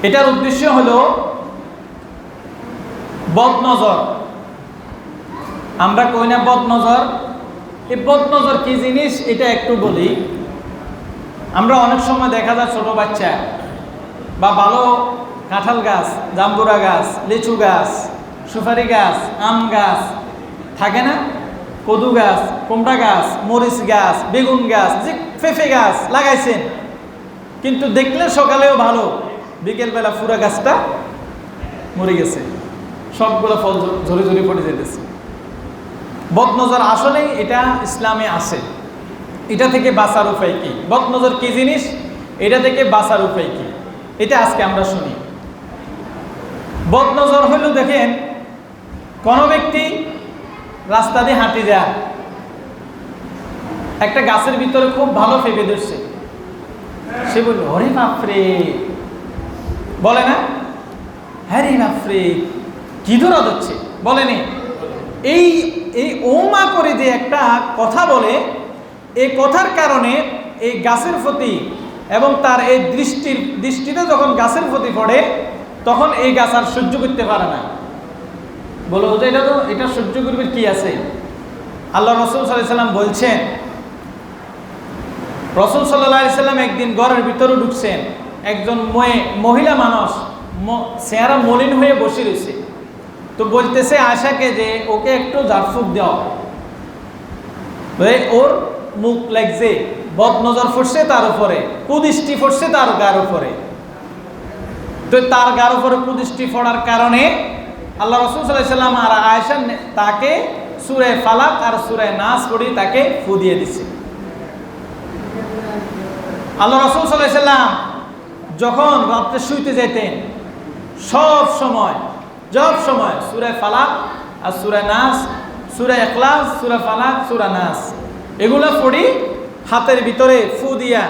এটার উদ্দেশ্য হলো বদনজর। আমরা কই না বদনজর? এই বদনজর কি জিনিস এটা একটু বলি। আমরা অনেক সময় দেখা যায় ছোট বাচ্চা বা ভালো কাঁঠাল গাছ, জাম্বুরা গাছ, লিচু গাছ, সুপারি গাছ, আম গাছ থাকে না, কদু গাছ, কুমড়া গাছ, মরিচ গাছ, বেগুন গাছ, যে পেঁপে গাছ লাগাইছেন, কিন্তু দেখলে সকালেও ভালো, বিকেলবেলা পুরা গাছটা মরে গেছে, সবগুলো ফল ঝরে ঝরে পড়ে যেতেছে। বদনজর আসলেই এটা ইসলামে আছে। এটা থেকে বাঁচার উপায় কি? বদনজর কি জিনিস, এটা থেকে বাঁচার উপায় কি, এটা আজকে আমরা শুনি। বদনজর হইল, দেখেন কোন ব্যক্তি রাস্তা দিয়ে হাঁটি যায়, একটা গাছের ভিতরে খুব ভালো পেঁপে ধরছে, সে বলল হরে বাপরে, বলে না হ্যারে বাপরে কি ধরা যাচ্ছে, বলেনি? এই এই ওমা করে যে একটা কথা বলে, এই কথার কারণে এই গাছের প্রতি এবং তার এই দৃষ্টিতে যখন গাছের প্রতি পড়ে, তখন এই গাছ আর সহ্য করতে পারে না। বলো যে এটা সহ্য করবে কি আছে? আল্লাহ রসুল সাল্লাল্লাহু আলাইহি সাল্লাম বলছেন, রসুল সাল্লাল্লাহু আলাইহি সাল্লাম একদিন ঘরের ভিতরে ঢুকছেন, একজন মহিলা মানুষ চেহারা মলিন হয়ে বসে রয়েছে। তো বলতেছে আয়সাকে যে ওকে একটু ঝাড়ফুঁক দাও, ওর মুখ লাগছে, বদনজর পড়ছে তার উপরে, কুদৃষ্টি পড়ছে তার গার উপরে। তো তার গার উপরে কুদৃষ্টি পড়ার কারণে আল্লাহ রাসূল সাল্লাল্লাহু আলাইহি সাল্লাম আর আয়েশা তাকে সূরা ফালাক আর সূরা নাস পড়ে তাকে ফু দিয়ে দিছে। আল্লাহ রাসূল সাল্লাল্লাহু আলাইহি সাল্লাম যখন রাতে শুইতে যেতেন, সব সময় সূরা ফালাক আর সূরা নাস, সূরা ইখলাস, সূরা ফালাক, সূরা নাস এগুলো পড়ি হাতের ভিতরে ফু দিয়া,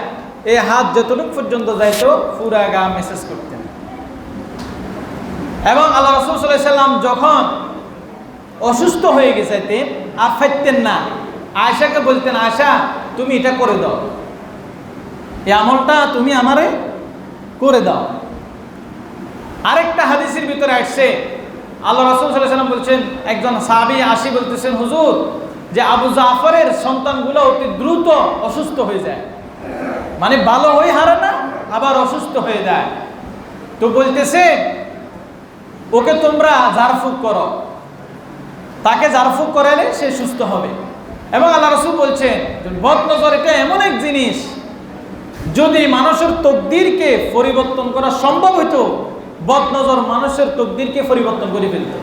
এই হাত যতটুকু পর্যন্ত যাইতো পুরা গা মেসেজ করতেন। এবং আল্লাহ রাসূল সাল্লাল্লাহু আলাইহি সাল্লাম যখন অসুস্থ হয়ে গেছেন আর ফাইতেন না, আয়েশাকে বলতেন আয়েশা তুমি এটা করে দাও, এই আমলটা তুমি আমারে করে দাও। আরেকটা হাদিসের ভিতরে আসছে, আল্লাহ রাসূল সাল্লাল্লাহু আলাইহি সাল্লাম বলছেন, একজন সাহাবী আসি বলতেছেন হুজুর যে আবু জাফরের সন্তানগুলো অতি দ্রুত অসুস্থ হয়ে যায়, মানে ভালো হয়ে হারে না, আবার অসুস্থ হয়ে যায়। তো বলতেছে ওকে তোমরা ঝাড়ফুঁক করো, তাকে ঝাড়ফুঁক করালে সে সুস্থ হবে। এবং আল্লাহ রাসূল বলছেন বদনজর এটা এমন এক জিনিস, যদি মানুষের তকদিরকে পরিবর্তন করা সম্ভব হইতো, বদনজর মানুষের তকদিরকে পরিবর্তন করে ফেলত।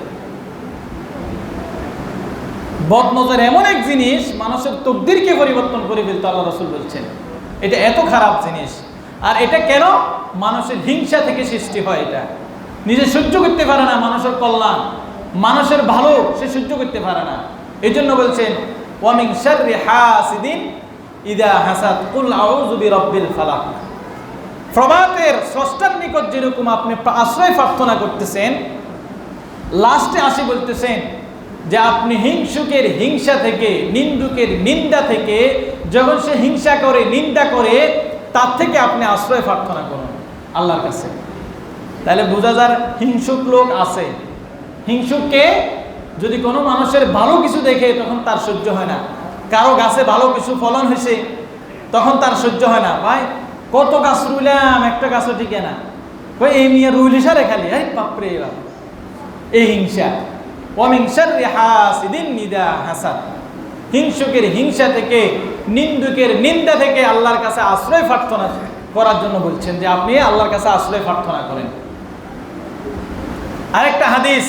বদনজর এমন এক জিনিস, মানুষের তকদিরকে পরিবর্তন করে ফেলত। আল্লাহ রাসূল বলছেন এটা এত খারাপ জিনিস। আর এটা কেন? মানুষের হিংসা থেকে সৃষ্টি হয়। এটা নিজে সহ্য করতে পারে না, মানুষের কল্যাণ, মানুষের ভালো সে সহ্য করতে পারে না। এই জন্য বলছেন ওয়া মিন শাররি হাসিদিন ইদা হাসাদ কুল আউযু বিরাব্বিল ফালাক। প্রভাতের স্রষ্টার নিকট যেরকম আপনি আশ্রয় প্রার্থনা করতেছেন, লাস্টে আসি বলতেছেন যে আপনি হিংসুকের হিংসা থেকে, নিন্দুকের নিন্দা থেকে, যখন সে হিংসা করে, নিন্দা করে, তার থেকে আপনি আশ্রয় প্রার্থনা করুন আল্লাহর কাছে। তাহলে বোঝা যায় হিংসুক লোক আছে। হিংসুককে যদি কোনো মানুষের ভালো কিছু দেখে তখন তার সহ্য হয় না, কারো গাছে ভালো কিছু ফলন হয়েছে তখন তার সহ্য হয় না, ভাই কত গাছ রুইলাম একটা গাছও টিকে না, ভাই এই নিয়ে রুইলি সারে খালি, এই বাপরে বাপ, এই হিংসা। ওয়া মিন শাররি হাসিদিন ইযা হাসাদ, হিংসুকের হিংসা থেকে, নিন্দুকের নিন্দা থেকে আল্লাহর কাছে আশ্রয় প্রার্থনা করার জন্য বলছেন যে আপনি আল্লাহর কাছে আশ্রয় প্রার্থনা করেন। আরেকটা হাদিস,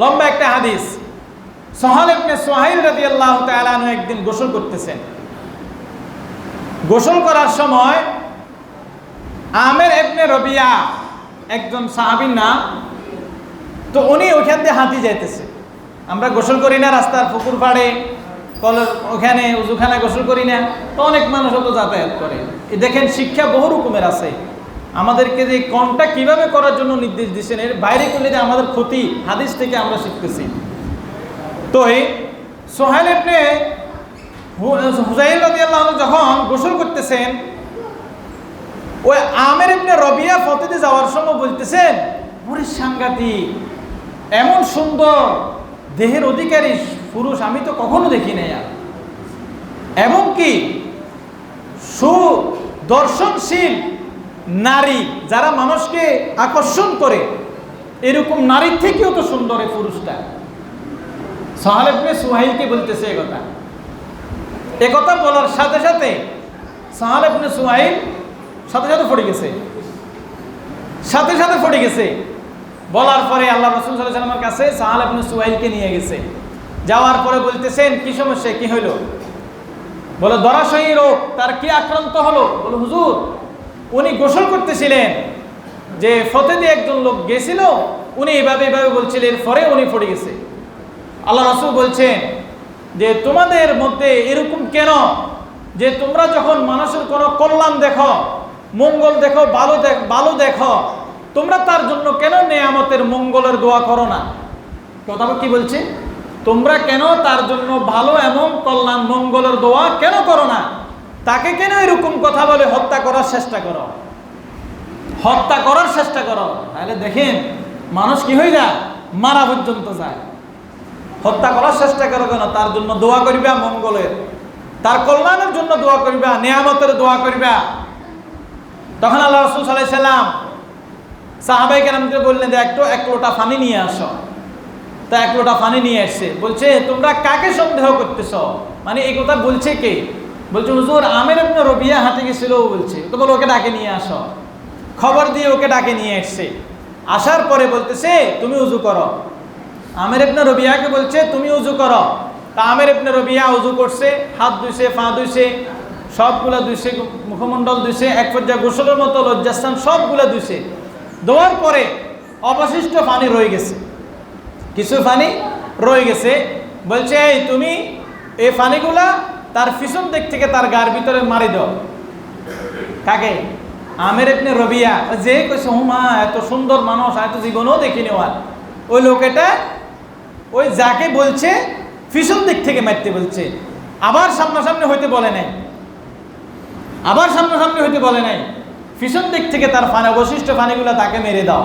লম্বা একটা হাদিস, সাহাল ইবনে সুহাইল রাদিয়াল্লাহু তাআলা আনহু একদিন গোসল করতেছেন। গোসল করার সময় আমের ইবনে রবিয়া একজন সাহাবীর নাম, তো উনি ওখান দিয়ে হাঁটি যাইতেছে। আমরা গোসল করি না রাস্তার পুকুর পাড়ে, কলের ওখানে উজুখানা গোসল করি না, তো অনেক মানুষ তো যাতায়াত করে। দেখেন শিক্ষা বহু রকমের আছে, আমাদেরকে যে কোনটা কিভাবে করার জন্য নির্দেশ দিচ্ছেন, এর বাইরে করলে যে আমাদের ক্ষতি, হাদিস থেকে আমরা শিখতেছি। তো এই সোহাইল ইবনে হুযাইল রাদিয়াল্লাহু আনহু যখন গোসল করতেছেন, ওই আমের ইবনে রবিয়া ফতেতে যাওয়ার সময় বলতেছেন ওরে সাংঘাতিক, এমন সুন্দর দেহের অধিকারী পুরুষ আমি তো কখনো দেখি নাই। এবং কি সুদর্শনশীল নারী যারা মানুষকে আকর্ষণ করে, এরকম নারীর থেকেও তো সুন্দর এই পুরুষটা। সাহাল ইবনে সুহাইলকে বলতেছে একথা বলার সাথে সাথে সাহাল ইবনে সুহাইল সাথে সাথে পড়ে গেছে। বলার পরে আল্লাহ রাসূল সাল্লাল্লাহু আলাইহি ওয়াসাল্লামের কাছে সাহাল ইবনে সুহাইলকে নিয়ে গেছে। যাওয়ার পরে বলতেছেন কি সমস্যা, কি হইল? বলে ধরাশয়ী রোগ, তার কি আক্রান্ত হলো? বলে হুজুর উনি গোসল করতেছিলেন, যে ফতে দিয়ে একজন লোক গেছিল, উনি এভাবে বলছিলেন, পরে উনি পড়ে গেছে। আল্লাহ রাসূল বলছেন যে তোমাদের মধ্যে এরকম কেন, যে তোমরা যখন মানুষের কোনো কল্যাণ দেখো, মঙ্গল দেখো, ভালো দেখো, তোমরা তার জন্য কেন নেয়ামতের মঙ্গলের দোয়া করো না? কথা কি বলছে? তোমরা কেন তার জন্য ভালো এবং কল্যাণ মঙ্গলের দোয়া কেন করো না? তাকে কেন এরকম কথা বলে হত্যা করার চেষ্টা করো? তাহলে দেখেন মানুষ কি হয়ে যায়, মারা পর্যন্ত যায়। হত্যা করার চেষ্টা করো কেন? তার জন্য দোয়া করিবা মঙ্গলের, তার কল্যাণের জন্য দোয়া করিবা, নিয়ামতের দোয়া করিবা। তখন আল্লাহ রাসূল সাল্লাল্লাহু আলাইহি সাল্লাম সাহাবায়ে কেরামকে বললেন যে এক লোটা পানি নিয়ে আসো। তা এক লোটা পানি নিয়ে আসছে। বলছে তোমরা কাকে সন্দেহ করতেছ? মানে এই কথা বলছে কে? বলছে হুজুর আমির ইবনে রবিয়া হাঁটে গেছিল বলছে। তো বলো ওকে ডাকে নিয়ে আসো। খবর দিয়ে ওকে ডাকে নিয়ে আসছে। আসার পরে বলতেছে তুমি উযু করো। আমির ইবনে রবিয়াকে বলছে তুমি উযু করো। তা আমির ইবনে রবিয়া উযু করছে, হাত ধুইছে, পা ধুইছে, সবগুলা ধুইছে, মুখমণ্ডল ধুইছে, এক পর্যায়ে গোসলের মতো লজ্জাস্থান সবগুলা ধুইছে। ধোয়ার পরে অবশিষ্ট পানি রয়ে গেছে, কিছু পানি রয়ে গেছে। বলছে এই তুমি এই পানিগুলা তার পিছন দিক থেকে তার গার ভিতরে মারি দাও। কাকে? আমির ইবনে রবিয়া, যে কইছে হুমা এত সুন্দর মানুষ এত জীবনেও দেখিনি। ওই লোকেটা ওই যাকে বলছে পিছন দিক থেকে মারতে বলছে, আবার সামনাসামনি হইতে বলে নাই, পিছন দিক থেকে তার অবশিষ্ট পানিগুলা তাকে মেরে দাও।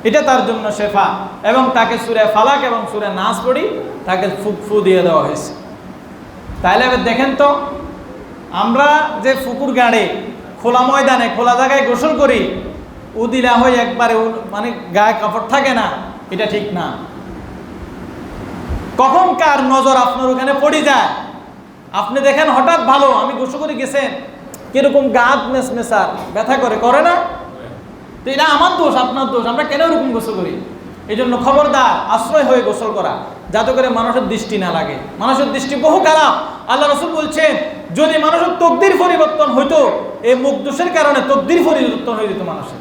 এটা তার জন্য শেফা। এবং তাকে সূরা ফালাক এবং সূরা নাস পড়ি তাকে ফু দিয়ে দেওয়া হয়েছে। তাহলে এবার দেখেন তো, আমরা যে পুকুর গাড়ে খোলা ময়দানে খোলা জায়গায় গোসল করি, উদিলা হয়ে একবারে মানে গায়ে কাপড় থাকে না, এটা ঠিক না। কখন কার নজর আপনার ওখানে পড়ে যায়, আপনি দেখেন হঠাৎ ভালো আমি গোসল করে গেছেন, কিরকম গাত মেসমেসার ব্যথা করে না? তো এটা আমার দোষ, আপনার দোষ, আমরা কেন এরকম গোসল করি? এই জন্য খবরদার আশ্রয় হয়ে গোসল করা, যাতে করে মানুষের দৃষ্টি না লাগে। মানুষের দৃষ্টি বহু খারাপ। আল্লাহ রাসূল বলছেন যদি মানুষের তকদির পরিবর্তন হইতো, এই মুখ দোষের কারণে তকদির পরিবর্তন হয়ে যেত মানুষের।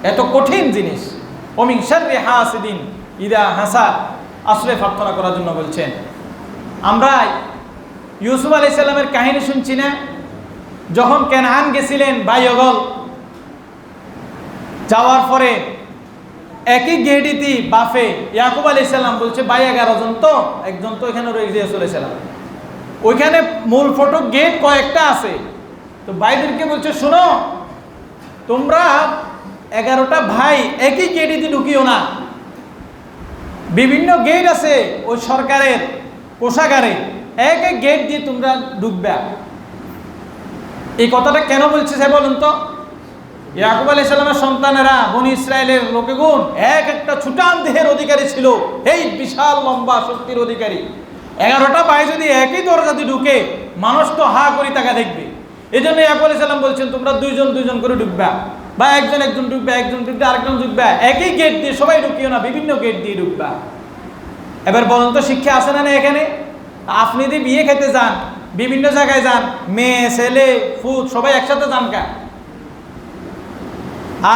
এত কঠিন জিনিস। ওমিন শাররি হাসিদিন ইযা হাসাদ, আশ্রয় প্রার্থনা করার জন্য বলছেন। আমরা ইউসুফ আলাইহিস সালামের কাহিনী শুনছি না? যখন কেনান গেছিলেন ভাইগল, যাওয়ার পরে একই গেডিতি বাফে ইয়াকুব আলাইহিস সালাম বলছে ভাই 11 জন, তো একজন তো এখানে রয়ে গিয়ে চলেছিলাম, ওইখানে মূল ফটক গেট কয়েকটা আছে। তো ভাইদেরকে বলছে শোনো, তোমরা 11টা ভাই একই গেডিতে ঢুকিও না, বিভিন্ন গেট আছে ওই সরকারের কোষাগারে, এক গেট দিয়ে তোমরা ঢুকবে। এই কথাটা কেন বলছে সে বলুন তো? ইয়াকুব আলাইহিস সালামের সন্তানেরা বনি ইসরায়েলের লোকগুণ একটা ছুটান দেহের অধিকারী ছিল, এই বিশাল লম্বা শক্তির অধিকারী। 11টা ভাই যদি একই দরজা দিয়ে ঢুকে, মানুষ তো হা করি তাকে দেখবে। এই জন্য ইয়াকুব আলাইহিস সালাম বলছেন তোমরা দুইজন করে ঢুকবা, বা একজন ঢুকবে, আরেকজন ঢুকবে, একই গেট দিয়ে সবাই ঢুকিও না, বিভিন্ন গেট দিয়ে ঢুকবা। এবার বলুন তো শিক্ষা আছে না এখানে? আপনি যদি বিয়ে খেতে যান, বিভিন্ন জায়গায় যান, মেয়ে ছেলে ফুট সবাই একসাথে যান কা?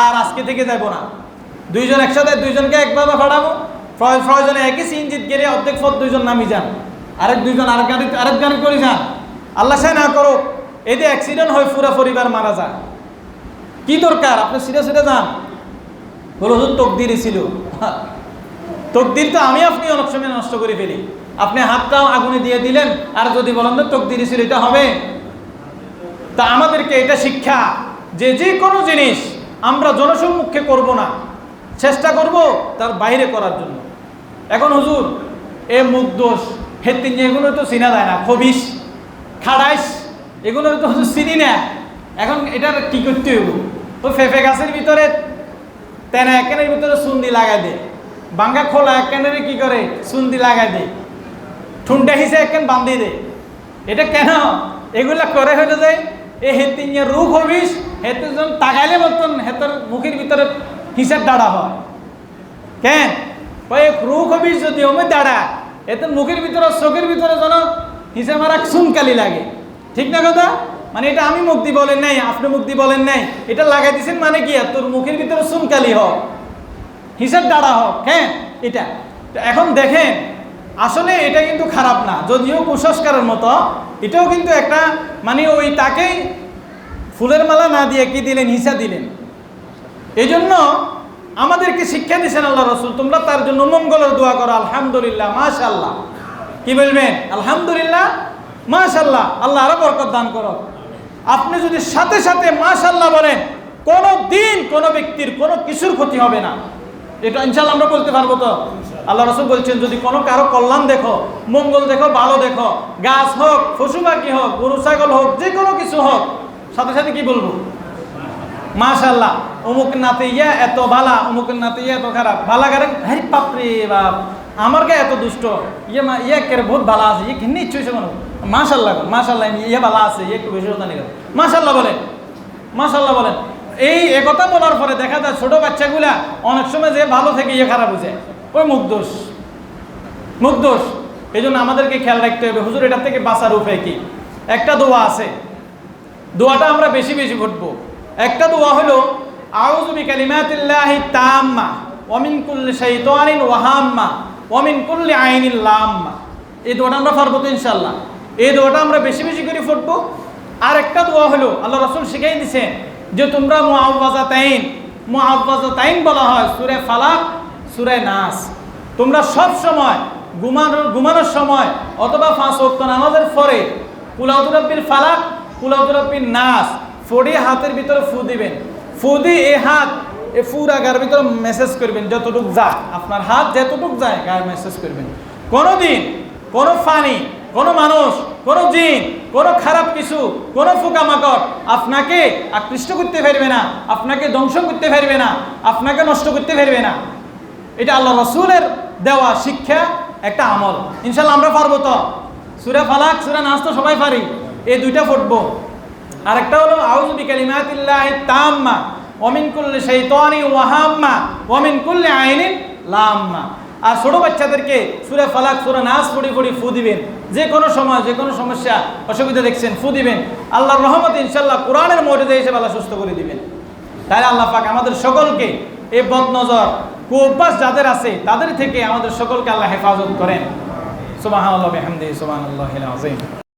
আর আজকে থেকে যাবো না, দুইজন একসাথে, দুইজনকে একভাবে ফাটাবো, প্রয়োজনে একই সিনজিত গেলে অর্ধেক পথ দুইজন নামি যান, আরেক গাড়ি করে যান। আল্লাহ সে না করো এতে অ্যাক্সিডেন্ট হয়, পুরা পরিবার মারা যায়। কি দরকার? আপনি সিধে যান। বলো তকদিরই ছিল। তকদির তো আমি আপনি অনেক সময় নষ্ট করে ফেলি। আপনি হাতটাও আগুনে দিয়ে দিলেন, আর যদি বলেন না তকদিরই ছিল, এটা হবে? তা আমাদেরকে এটা শিক্ষা যে কোনো জিনিস আমরা জনসম্মুখে করব না, চেষ্টা করব তার বাইরে করার জন্য। এখন হুজুর এ মুখ দোষ হেতিন এগুলো তো চিনা যায় না, খবিস খাড়াইস এগুলো তো হুজুর চিনি না। এখন এটার কি করতে হইব? ওই ফেফে গাছের ভিতরে তেনা একখানের ভিতরে সুন্দি লাগাই দে, বাঙ্গা খোলা একখানের কি করে সুন্দি লাগাই দে, ঠুনটা হিসে একখান বান্ধি দে। এটা কেন এগুলা করে হইলে যে এই হেতিন রূপ হবিস হেতে যখন তাকাইলে মতন হেতর মুখের ভিতরে হিসাব দাঁড়া হয় কেন? ওই রূপ হবিস যদি ওমে দাঁড়া এতে মুখের ভিতরে চোখের ভিতরে যেন হিসাব মারা চুনকালি লাগে, ঠিক না কথা? মানে এটা আমি মুক্তি বলেন নাই, আপনি মুক্তি বলেন নাই, এটা লাগাই দিচ্ছেন মানে কি তোর মুখের ভিতরে চুনকালি হোক, হিসাব দাঁড়া হোক। হ্যাঁ এটা এখন দেখেন আসলে এটা কিন্তু খারাপ না, যদিও কুসংস্কারের মতো, এটাও কিন্তু একটা মানে ওই তাকেই ফুলের মালা না দিয়ে কি দিলেন, হিসা দিলেন। এই জন্য আমাদেরকে শিক্ষা দিয়েছেন আল্লাহ রসুল, তোমরা তার জন্য মঙ্গলের দোয়া করো, আলহামদুলিল্লাহ মাশাআল্লাহ। কি বলবেন? আলহামদুলিল্লাহ মাশাআল্লাহ, আল্লাহ আরো বরকত দান করো। আপনি যদি সাথে সাথে মাশাআল্লাহ বলেন, কোনো দিন কোনো ব্যক্তির কোনো কিছুর ক্ষতি হবে না, এটা ইনশাআল্লাহ আমরা বলতে পারবো তো? আল্লাহ রসুল বলছেন যদি কোনো কারো কল্যাণ দেখো, মঙ্গল দেখো, ভালো দেখো, গাছ হোক, পশু পাখি হোক, গরু ছাগল হোক, যে কোনো কিছু হোক, সাথে সাথে কি বলবো? মাশাআল্লাহ, অমুক নাতে ইয়া এত ভালা, অমুকের নাতে ইয়া এত খারাপ, ভালা গারেন হ্যাঁ বাপরে বাপ, আমার গায়ে এত দুষ্ট, ইয়ে ইয়ে কেরে বহুত ভালো আছে, ইয়ে ঘিন্নি ইচ্ছে হয়েছে মানুষ, মাশাআল্লাহ মাশাআল্লাহ ইয়ে ভালো আছে, ইয়ে একটু বেশি কথা নেই, মাশাআল্লাহ বলেন, মাশাআল্লাহ বলেন। এই একথা বলার পরে দেখা যায় ছোট বাচ্চাগুলা অনেক সময় যে ভালো থেকে ইয়ে খারাপ হয়েছে, ওই মুখ দোষ, মুখ দোষ। এই জন্য আমাদেরকে খেয়াল রাখতে হবে হুজুর এটার থেকে বাঁচার উপায় কি? একটা দোয়া আছে, দোয়াটা আমরা বেশি বেশি ঘটবো। একটা দোয়া হলো আউযু বিকালিমাতিল্লাহি তাম্মা ওয়া মিন কুল্লি শাইতানিন ওয়া হাম্মা ওয়া মিন কুল্লি আইনিন লাম্মা। এই দোয়াটা আমরা পারবো তো ইনশাআল্লাহ? এই দোয়াটা আমরা বেশি বেশি করে পড়বো। আর একটা দোয়া হলো আল্লাহ রাসূল শিখাই দিয়েছেন যে তোমরা মুআওয়াযাতাইন বলা হয় সূরা ফালাক, সূরা নাস, তোমরা সব সময় ঘুমানোর সময় অথবা 5 ওয়াক্ত নামাজের পরে কুল আউযু বিরাব্বিল ফালাক, কুল আউযু বিরাব্বিন নাস ফড়ি হাতের ভিতরে ফু দিবেন। ফু দিয়ে এই হাত এ পুরা গায়ের ভিতরে মেসেজ করবেন, যতটুক যায় আপনার হাত যতটুক যায় গায়ে মেসেজ করবেন। কোনোদিন কোনো ফানি, কোনো মানুষ, কোনো জিন, কোনো খারাপ কিছু, কোনো পোকামাকড় আপনাকে আকৃষ্ট করতে পারবে না, আপনাকে ধ্বংস করতে পারবে না, আপনাকে নষ্ট করতে পারবে না। এটা আল্লাহ রাসূলের দেওয়া শিক্ষা, একটা আমল। ইনশাআল্লাহ আমরা পারবো তো? সূরা ফালাক, সূরা নাস তো সবাই পারি, এই দুইটা পড়বো। আরেকটা হলো আউযু বিকালিমাতিল্লাহি তাম্মা ওয়া মিন কুল্লি শাইতানিন ওয়া হাম্মা ওয়া মিন কুল্লি আইনিন লাম্মা। আর ছোট বাচ্চাদেরকে সূরা ফালাক, সূরা নাস পড়ি পড়ি ফু দিবেন, যে কোনো সময় যে কোনো সমস্যা অসুবিধা দেখছেন ফু দিবেন। আল্লাহর রহমতে ইনশাআল্লাহ কোরআনের মুজিজা হিসেবে আল্লাহ সুস্থ করে দিবেন। তাই আল্লাহ পাক আমাদের সকলকে এই বদনজর কুঅভ্যাস যাদের আছে তাদের থেকে আমাদের সকলকে আল্লাহ হেফাজত করেন। সুবহানাল্লাহি ওয়া বিহামদিহি, সুবহানাল্লাহিল আযীম।